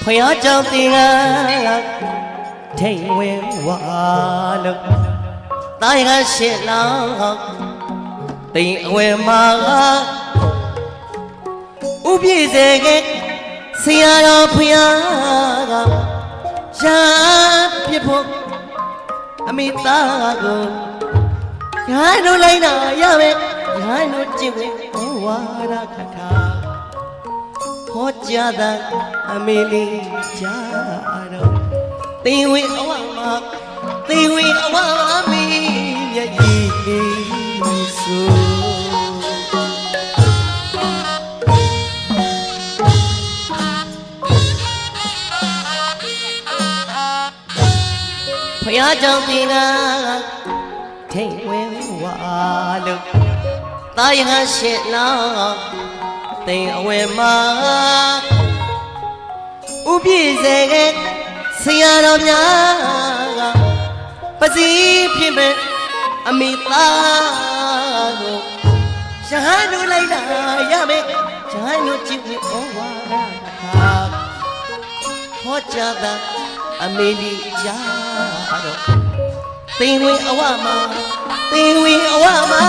ဖယားကြောင့်တင်ကထိန်ဝင်ဝါလို့တာရကရှစ်လောက်တင်အဝဲမှာဥပြည့်စေကဆရာတော်ဖယားကရှာပြဖို့အမိသားကိုရိုင်းတို့လိုက်တာရမယ်ရိုင်းတို့ကြည့်ဝင်ဝါရခထာဟောကြားတဲ့အမေလေးကြားတော့တေဝေအဝမှာတေဝေအဝမီမြတ်ကြီးဆိုဖယားကြောင့်တင်ကထိန်ဝင်ဝါလို့တာရဟရှစ်လောက်တိမ်အဝဲမှာဥပြည့်စေကဆရာတော်များကပစီဖြစ်မဲ့အမိသားကိုရဟန်းတို့လိုက်တာရမယ်ရဟန်းတို့ကြည့်ပြီးဩဝါဒတာဟောကြားတာအမေလေးကြားတော့သင်ဝင်အဝမှာသင်ဝင်အဝမှာ